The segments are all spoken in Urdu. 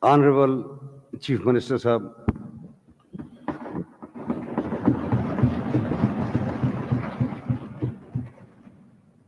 Honorable Chief Minister Sahab,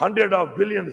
100 of billions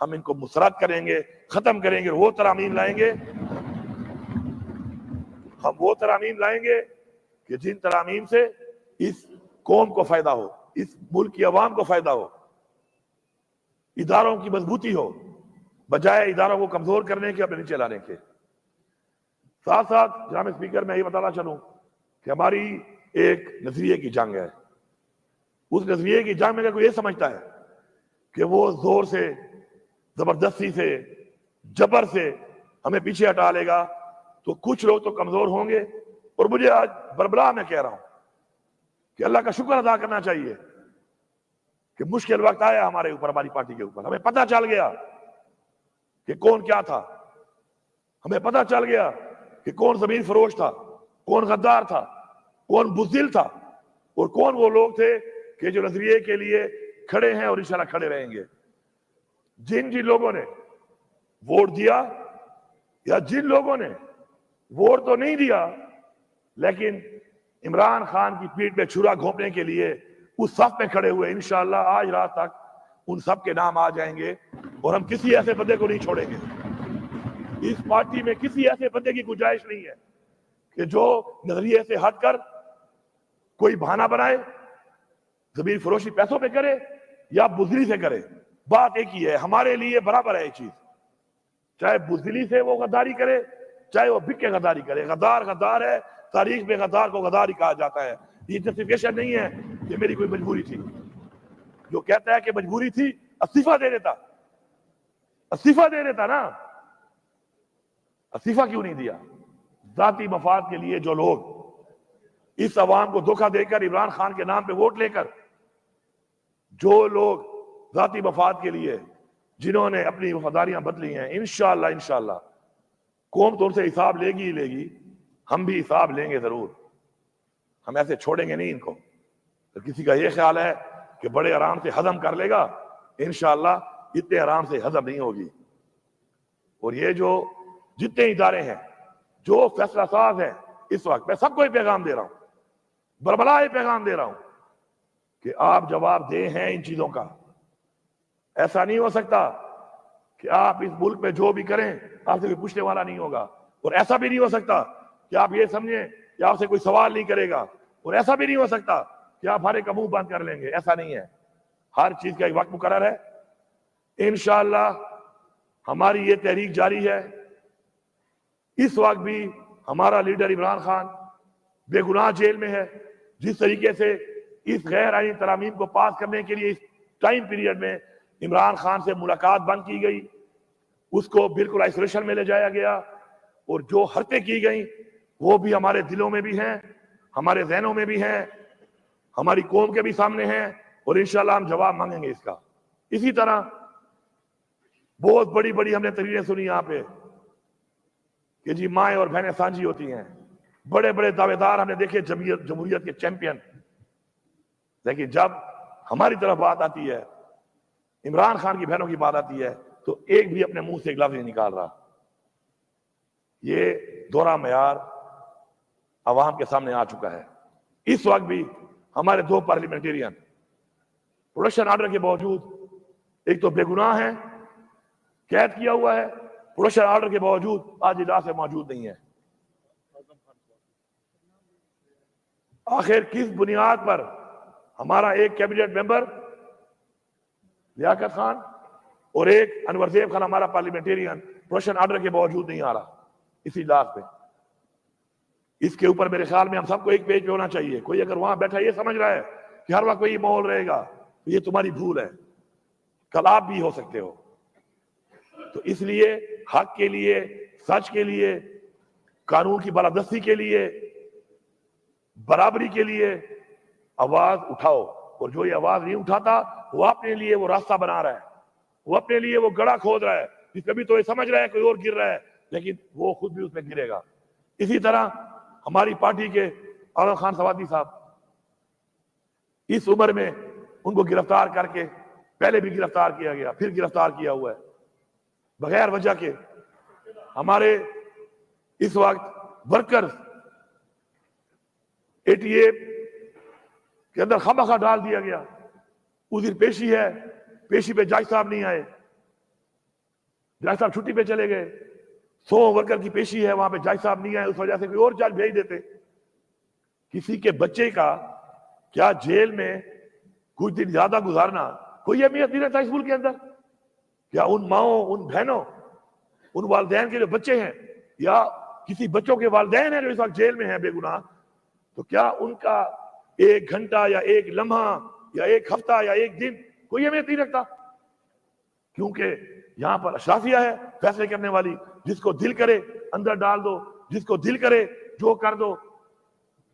ہم ان کو مسرت کریں گے, ختم کریں گے, وہ ترامیم لائیں گے, ہم وہ ترامیم لائیں گے کہ جن ترامیم سے اس قوم کو فائدہ ہو, اس ملک کی عوام کو فائدہ ہو, اداروں کی مضبوطی ہو, بجائے اداروں کو کمزور کرنے کے, اپنے نیچے لانے کے. ساتھ ساتھ جناب اسپیکر میں یہ بتانا چاہوں کہ ہماری ایک نظریے کی جنگ ہے. اس نظریے کی جنگ میں اگر کوئی یہ سمجھتا ہے کہ وہ زور سے, زبردستی سے, جبر سے ہمیں پیچھے ہٹا لے گا, تو کچھ لوگ تو کمزور ہوں گے. اور مجھے آج بربلا میں کہہ رہا ہوں کہ اللہ کا شکر ادا کرنا چاہیے کہ مشکل وقت آیا ہمارے اوپر, ہماری پارٹی کے اوپر. ہمیں پتہ چل گیا کہ کون کیا تھا, ہمیں پتہ چل گیا کہ کون زمین فروش تھا, کون غدار تھا, کون بزدل تھا, اور کون وہ لوگ تھے کہ جو نظریے کے لیے کھڑے ہیں اور انشاءاللہ کھڑے رہیں گے. جن لوگوں نے ووٹ دیا, یا جن لوگوں نے ووٹ تو نہیں دیا لیکن عمران خان کی پیٹھ پہ چھرا گھونپنے کے لیے اس صف میں کھڑے ہوئے, انشاءاللہ آج رات تک ان سب کے نام آ جائیں گے, اور ہم کسی ایسے بندے کو نہیں چھوڑیں گے. اس پارٹی میں کسی ایسے بندے کی گنجائش نہیں ہے کہ جو نظریے سے ہٹ کر کوئی بہانہ بنائے, زمین فروشی پیسوں پہ کرے یا بزدلی سے کرے. بات ایک ہی ہے, ہمارے لیے برابر ہے یہ چیز, چاہے بزدلی سے وہ غداری کرے, چاہے وہ بک کے غداری کرے. غدار غدار ہے, تاریخ میں غدار کو غدار ہی کہا جاتا ہے. یہ جسٹیفیکیشن نہیں ہے کہ میری کوئی مجبوری تھی. جو کہتا ہے کہ مجبوری تھی, استعفیٰ دے دیتا, استعفیٰ دے دیتا نا. استعفیٰ کیوں نہیں دیا؟ ذاتی مفاد کے لیے جو لوگ اس عوام کو دھوکہ دے کر عمران خان کے نام پہ ووٹ لے کر, جو لوگ ذاتی مفاد کے لیے جنہوں نے اپنی وفاداریاں بدلی ہیں, انشاءاللہ قوم تو ان سے حساب لے گی ہی لے گی. ہم بھی حساب لیں گے ضرور, ہم ایسے چھوڑیں گے نہیں ان کو. تو کسی کا یہ خیال ہے کہ بڑے آرام سے ہضم کر لے گا, انشاءاللہ اتنے آرام سے ہضم نہیں ہوگی. اور یہ جو جتنے ادارے ہیں جو فیصلہ ساز ہیں اس وقت, میں سب کو یہ پیغام دے رہا ہوں, بربلا یہ پیغام دے رہا ہوں کہ آپ جواب دیں ہیں ان چیزوں کا. ایسا نہیں ہو سکتا کہ آپ اس ملک میں جو بھی کریں آپ سے کوئی پوچھنے والا نہیں ہوگا, اور ایسا بھی نہیں ہو سکتا کہ آپ یہ سمجھیں کہ آپ سے کوئی سوال نہیں کرے گا, اور ایسا بھی نہیں ہو سکتا کہ آپ ہر ایک کا منہ بند کر لیں گے. ایسا نہیں ہے, ہر چیز کا ایک وقت مقرر ہے. انشاءاللہ ہماری یہ تحریک جاری ہے. اس وقت بھی ہمارا لیڈر عمران خان بے گناہ جیل میں ہے. جس طریقے سے اس غیر آئینی ترامیم کو پاس کرنے کے لیے اس ٹائم پیریڈ میں عمران خان سے ملاقات بند کی گئی, اس کو بالکل آئسولیشن میں لے جایا گیا, اور جو حرکتیں کی گئیں وہ بھی ہمارے دلوں میں بھی ہیں, ہمارے ذہنوں میں بھی ہیں, ہماری قوم کے بھی سامنے ہیں, اور انشاءاللہ ہم جواب مانگیں گے اس کا. اسی طرح بہت بڑی بڑی ہم نے تقریریں سنی یہاں پہ کہ جی مائیں اور بہنیں سانجھی ہوتی ہیں. بڑے بڑے دعوے دار ہم نے دیکھے, جمہوریت کے چیمپئن, لیکن جب ہماری طرف بات آتی ہے, عمران خان کی بہنوں کی بات آتی ہے, تو ایک بھی اپنے منہ سے ایک لفظ نہیں نکال رہا. یہ دوہرا معیار عوام کے سامنے آ چکا ہے. اس وقت بھی ہمارے دو پارلیمنٹیرین پروڈکشن آرڈر کے باوجود, ایک تو بے گناہ ہیں, قید کیا ہوا ہے, پروڈکشن آرڈر کے باوجود آج اجلاس میں موجود نہیں ہے. آخر کس بنیاد پر ہمارا ایک کیبنٹ ممبر لیاقت خان اور ایک انور زیب خان ہمارا پارلیمنٹیرین پروڈکشن آرڈر کے باوجود نہیں آ رہا اس اجلاس پہ؟ اس کے اوپر میرے خیال میں ہم سب کو ایک پیج پہ ہونا چاہیے. کوئی اگر وہاں بیٹھا یہ سمجھ رہا ہے کہ ہر وقت یہ ماحول رہے گا, تو یہ تمہاری بھول ہے. کل آپ بھی ہو سکتے ہو. تو اس لیے حق کے لیے, سچ کے لیے, قانون کی بالادستی کے لیے, برابری کے لیے آواز اٹھاؤ. اور جو یہ آواز نہیں اٹھاتا وہ اپنے لیے وہ راستہ بنا رہا ہے, وہ اپنے لیے وہ گڑھا کھود رہا ہے. کبھی تو یہ سمجھ رہا ہے کوئی اور گر رہا ہے, لیکن وہ خود بھی اس میں گرے گا. اسی طرح ہماری پارٹی کے عالم خان سوادی صاحب, اس عمر میں ان کو گرفتار کر کے, پہلے بھی گرفتار کیا گیا, پھر گرفتار کیا ہوا ہے بغیر وجہ کے. ہمارے اس وقت ورکرز ATA کے اندر خامخواہ ڈال دیا گیا. اس دن پیشی ہے, پیشی پہ جج صاحب نہیں آئے, جج صاحب چھٹی پہ چلے گئے, 100 ورکر کی پیشی ہے, وہاں پہ جج صاحب نہیں آئے, اس وجہ سے کوئی اور جج بھیج دیتے. کسی کے بچے کا کیا جیل میں کچھ دن زیادہ گزارنا کوئی اہمیت نہیں رہتا اس ملک کے اندر؟ کیا ان ماؤں, ان بہنوں, ان والدین کے جو بچے ہیں, یا کسی بچوں کے والدین ہیں جو اس وقت جیل میں ہیں بے گناہ, تو کیا ان کا 1 گھنٹہ یا 1 لمحہ یا 1 ہفتہ یا 1 دن کوئی اہمیت نہیں رکھتا؟ کیونکہ یہاں پر اشرافیہ ہے فیصلے کرنے والی, جس کو دل کرے اندر ڈال دو, جس کو دل کرے جو کر دو.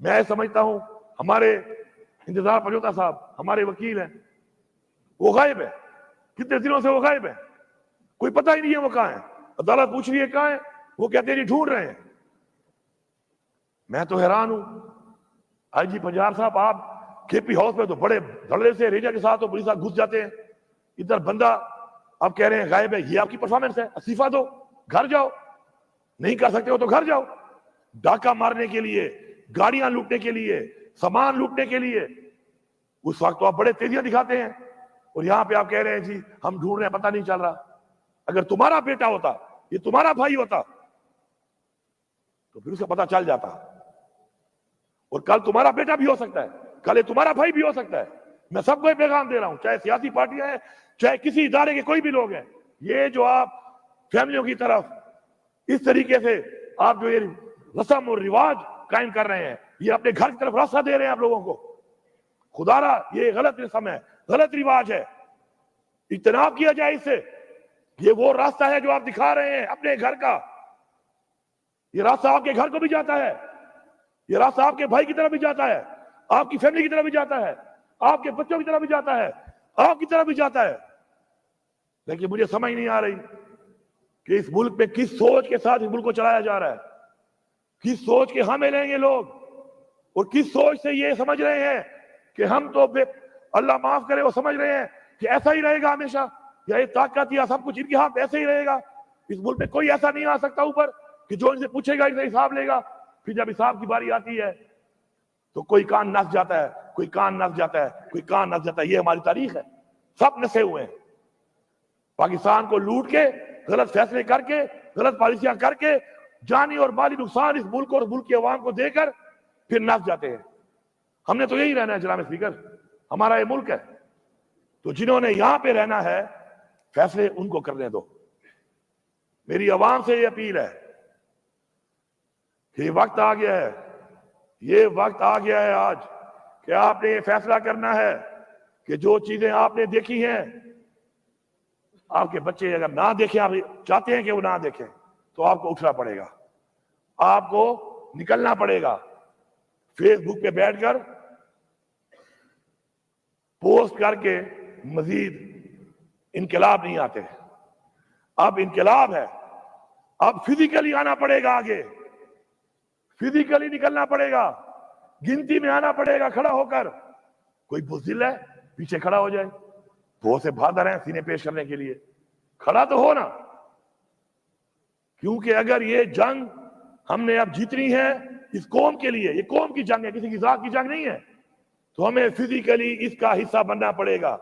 میں سمجھتا ہوں ہمارے انتظار پنجوتا صاحب ہمارے وکیل ہیں, وہ غائب ہے, کتنے دنوں سے وہ غائب ہے, کوئی پتہ ہی نہیں ہے وہ کہاں ہیں. عدالت پوچھ رہی ہے کہاں ہیں, وہ کہتے ہیں جی ڈھونڈ رہے ہیں. میں تو حیران ہوں. آئی جی پنجاب صاحب آپ کے پی ہاؤس میں تو بڑے دھڑے سے ریجا کے ساتھ پولیس گھس جاتے ہیں, ادھر بندہ آپ کہہ رہے ہیں غائب ہے, یہ آپ کی پرفارمنس ہے؟ استعفیٰ دو, گھر جاؤ, نہیں کر سکتے ہو تو گھر جاؤ. ڈاکہ مارنے کے لیے, گاڑیاں لوٹنے کے لیے, سامان لوٹنے کے لیے اس وقت تو آپ بڑے تیزیاں دکھاتے ہیں, اور یہاں پہ آپ کہہ رہے ہیں جی ہم ڈھونڈ رہے ہیں, پتہ نہیں چل رہا. اگر تمہارا بیٹا ہوتا, یہ تمہارا بھائی ہوتا, تو پھر اسے پتہ چل جاتا. اور کل تمہارا بیٹا بھی ہو سکتا ہے, کل یہ تمہارا بھائی بھی ہو سکتا ہے. میں سب کو یہ پیغام دے رہا ہوں, چاہے سیاسی پارٹیاں ہیں, چاہے کسی ادارے کے کوئی بھی لوگ ہیں, یہ جو آپ فیملیوں کی طرف اس طریقے سے آپ جو یہ رسم اور رواج قائم کر رہے ہیں, یہ اپنے گھر کی طرف راستہ دے رہے ہیں آپ لوگوں کو. خدا را یہ غلط رسم ہے, غلط رواج ہے, اجتناب کیا جائے اس سے. یہ وہ راستہ ہے جو آپ دکھا رہے ہیں اپنے گھر کا, یہ راستہ آپ کے گھر کو بھی جاتا ہے, یہ راستہ آپ کے بھائی کی طرف بھی جاتا ہے, آپ کی فیملی کی طرف بھی جاتا ہے, آپ کے بچوں کی طرف بھی جاتا ہے, آپ کی طرف بھی جاتا ہے. لیکن مجھے سمجھ نہیں آ رہی کہ اس ملک میں کس سوچ کے ساتھ اس ملک کو چلایا جا رہا ہے, کس سوچ کے ہمیں لیں گے لوگ, اور کس سوچ سے یہ سمجھ رہے ہیں کہ ہم تو اللہ معاف کرے وہ سمجھ رہے ہیں کہ ایسا ہی رہے گا ہمیشہ, یا یہ طاقت یا سب کچھ ان کے ہاتھ ایسے ہی رہے گا. اس ملک میں کوئی ایسا نہیں آ سکتا اوپر کہ جو ان سے پوچھے گا ان سے حساب لے گا. پھر جب حساب کی باری آتی ہے تو کوئی کان نس جاتا ہے, کوئی کان نس جاتا ہے, کوئی کان نس جاتا ہے. یہ ہماری تاریخ ہے, سب نسے ہوئے ہیں. پاکستان کو لوٹ کے, غلط فیصلے کر کے, غلط پالیسیاں کر کے, جانی اور مالی نقصان اس ملک اور ملک کی عوام کو دے کر پھر نس جاتے ہیں. ہم نے تو یہی رہنا ہے جناب اسپیکر, ہمارا یہ ملک ہے. تو جنہوں نے یہاں پہ رہنا ہے فیصلے ان کو کرنے دو. میری عوام سے یہ اپیل ہے کہ یہ وقت آ گیا ہے, یہ وقت آ گیا ہے آج کہ آپ نے یہ فیصلہ کرنا ہے کہ جو چیزیں آپ نے دیکھی ہیں, آپ کے بچے اگر نہ دیکھیں, آپ چاہتے ہیں کہ وہ نہ دیکھیں, تو آپ کو اٹھنا پڑے گا, آپ کو نکلنا پڑے گا. فیس بک پہ بیٹھ کر پوسٹ کر کے مزید انقلاب نہیں آتے. اب انقلاب ہے, اب فزیکلی آنا پڑے گا, آگے فزیکلی نکلنا پڑے گا, گنتی میں آنا پڑے گا کھڑا ہو کر. کوئی بزدل ہے پیچھے کھڑا ہو جائے, بہت سے بہادر ہیں سینے پیش کرنے کے لیے, کھڑا تو ہو نا. کیونکہ اگر یہ جنگ ہم نے اب جیتنی ہے اس قوم کے لیے, یہ قوم کی جنگ ہے, کسی کی ذات کی جنگ نہیں ہے, تو ہمیں فزیکلی اس کا حصہ بننا پڑے گا,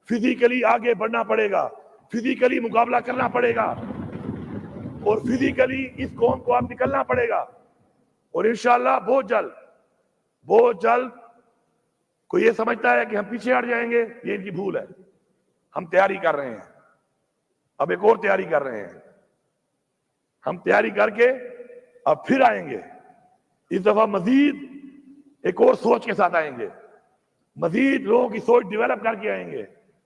فزیکلی آگے بڑھنا پڑے گا, فزیکلی مقابلہ کرنا پڑے گا, اور فزیکلی اس قوم کو اب نکلنا پڑے گا. اور انشاءاللہ بہت جلد کوئی یہ سمجھتا ہے کہ ہم پیچھے ہٹ جائیں گے, یہ ان کی بھول ہے. ہم تیاری کر رہے ہیں, اب ایک اور تیاری کر رہے ہیں. ہم تیاری کر کے اب پھر آئیں گے, اس دفعہ مزید ایک اور سوچ کے ساتھ آئیں گے, مزید لوگوں کی سوچ ڈیولپ کر کے آئیں گے,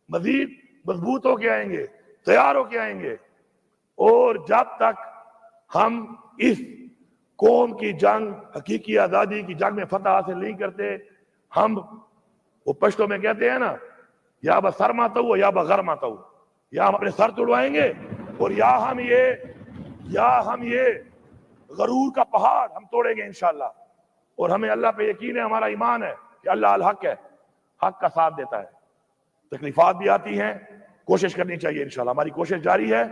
مزید مضبوط ہو کے آئیں گے, تیار ہو کے آئیں گے. اور جب تک ہم اس قوم کی جنگ, حقیقی آزادی کی جنگ میں فتح حاصل نہیں کرتے, ہم وہ پشتوں میں کہتے ہیں نا, یا با سر ماتا ہو یا با غر ماتا ہو, یا ہم اپنے سر توڑوائیں گے, اور یا ہم یہ غرور کا پہاڑ ہم توڑیں گے انشاءاللہ. اور ہمیں اللہ پہ یقین ہے, ہمارا ایمان ہے کہ اللہ الحق ہے, حق کا ساتھ دیتا ہے. تکلیفات بھی آتی ہیں, کوشش کرنی چاہیے انشاءاللہ, ہماری کوشش جاری ہے.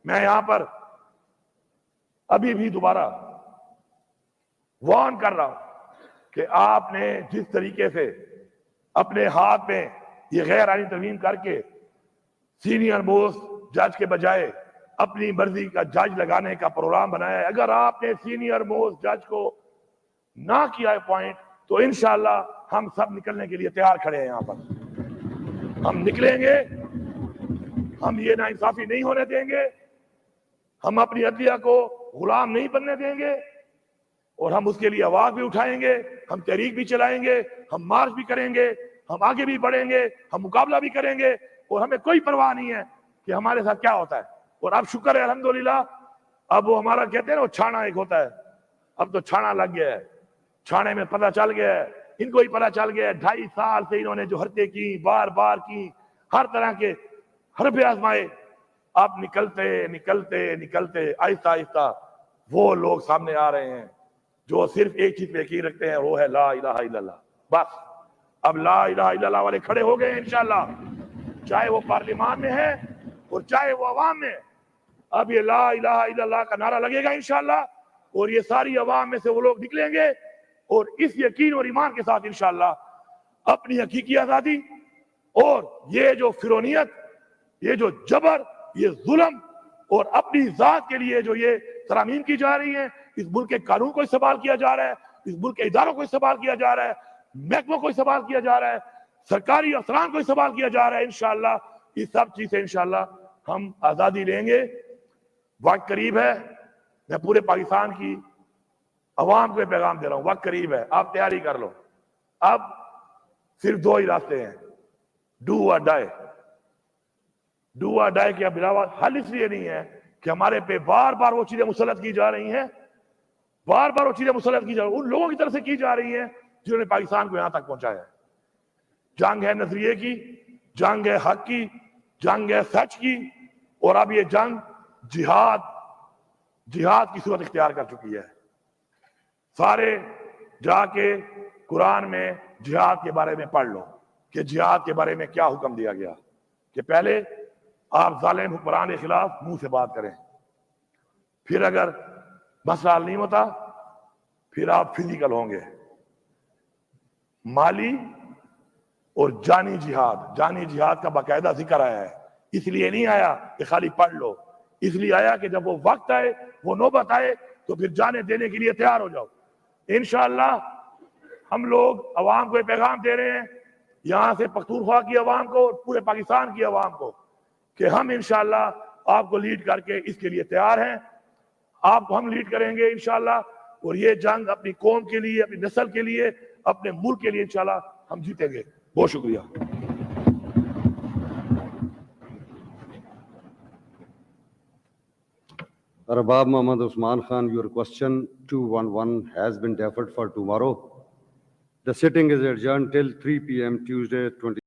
میں یہاں پر ابھی بھی دوبارہ وارن کر رہا ہوں کہ آپ نے جس طریقے سے اپنے ہاتھ میں یہ غیر آئینی ترمیم کر کے سینئر موسٹ جج کے بجائے اپنی مرضی کا جج لگانے کا پروگرام بنایا ہے. اگر آپ نے سینئر موسٹ جج کو نہ کیا اپوائنٹ تو انشاءاللہ ہم سب نکلنے کے لیے تیار کھڑے ہیں. یہاں پر ہم نکلیں گے, ہم یہ ناانصافی نہیں ہونے دیں گے, ہم اپنی عدلیہ کو غلام نہیں بننے دیں گے, اور ہم اس کے لیے آواز بھی اٹھائیں گے, ہم تحریک بھی چلائیں گے, ہم مارچ بھی کریں گے, ہم آگے بھی بڑھیں گے, ہم مقابلہ بھی کریں گے, اور ہمیں کوئی پرواہ نہیں ہے کہ ہمارے ساتھ کیا ہوتا ہے. اور اب شکر ہے الحمدللہ, اب وہ ہمارا کہتے ہیں نا وہ چھانا ایک ہوتا ہے, اب تو چھانا لگ گیا ہے, چھانے میں پتہ چل گیا ہے, ان کو ہی پتہ چل گیا ہے 2.5 سال سے انہوں نے جو حرکتیں کی, بار بار کی, ہر طرح کے حربے آزمائے, اب نکلتے نکلتے نکلتے آہستہ آہستہ وہ لوگ سامنے آ رہے ہیں جو صرف ایک چیز پہ یقین رکھتے ہیں, وہ ہے لا الہ الا اللہ. بس اب لا الہ الا اللہ والے کھڑے ہو گئے ہیں انشاءاللہ, چاہے وہ پارلیمان میں ہے اور چاہے وہ عوام میں. اب یہ لا الہ الا اللہ کا نعرہ لگے گا انشاءاللہ, اور یہ ساری عوام میں سے وہ لوگ نکلیں گے, اور اس یقین اور ایمان کے ساتھ انشاءاللہ اپنی حقیقی آزادی اور یہ جو فرونیت, یہ جو جبر, یہ ظلم, اور اپنی ذات کے لیے جو یہ ترامیم کی جا رہی ہیں, اس ملک کے قانون کو استعمال کیا جا رہا ہے, اس ملک کے اداروں کو استعمال کیا جا رہا ہے, محکموں کو استعمال کیا جا رہا ہے, سرکاری افسران کو استعمال کیا جا رہا ہے, انشاءاللہ یہ سب چیزیں انشاءاللہ ہم آزادی لیں گے. وقت قریب ہے. میں پورے پاکستان کی عوام کو یہ پیغام دے رہا ہوں, وقت قریب ہے, آپ تیاری کر لو. اب صرف 2 ہی راستے ہیں, ڈو اور ڈائی. ڈو اور ڈائی کے علاوہ حل اس لیے نہیں ہے کہ ہمارے پہ بار بار وہ چیزیں مسلط کی جا رہی ہیں, بار بار وہ چیزیں مسلط کی جا رہی ہیں, ان لوگوں کی طرف سے کی جا رہی ہیں جنہوں نے پاکستان کو یہاں تک پہنچایا ہے. جنگ ہے نظریے کی, جنگ ہے حق کی, جنگ ہے سچ کی, اور اب یہ جنگ جہاد کی صورت اختیار کر چکی ہے. سارے جا کے قرآن میں جہاد کے بارے میں پڑھ لو کہ جہاد کے بارے میں کیا حکم دیا گیا, کہ پہلے آپ ظالم حکمران کے خلاف منہ سے بات کریں, پھر اگر مسئلہ حل نہیں ہوتا پھر آپ فزیکل ہوں گے, مالی اور جانی جہاد. جانی جہاد کا باقاعدہ ذکر آیا ہے, اس لیے نہیں آیا کہ خالی پڑھ لو, اس لیے آیا کہ جب وہ وقت آئے, وہ نوبت آئے, تو پھر جانے دینے کے لیے تیار ہو جاؤ. انشاءاللہ ہم لوگ عوام کو یہ پیغام دے رہے ہیں, یہاں سے پختونخوا کی عوام کو اور پورے پاکستان کی عوام کو, کہ ہم انشاءاللہ آپ کو لیڈ کر کے اس کے لیے تیار ہیں. آپ کو ہم لیڈ کریں گے انشاءاللہ, اور یہ جنگ اپنی قوم کے لیے, اپنی نسل کے لیے, اپنے ملک کے لیے انشاءاللہ ہم جیتیں گے. بہت شکریہ. Arbab Mohammad Usman Khan, your question 211 has been deferred for tomorrow. The sitting is adjourned till 3 p.m. Tuesday, 20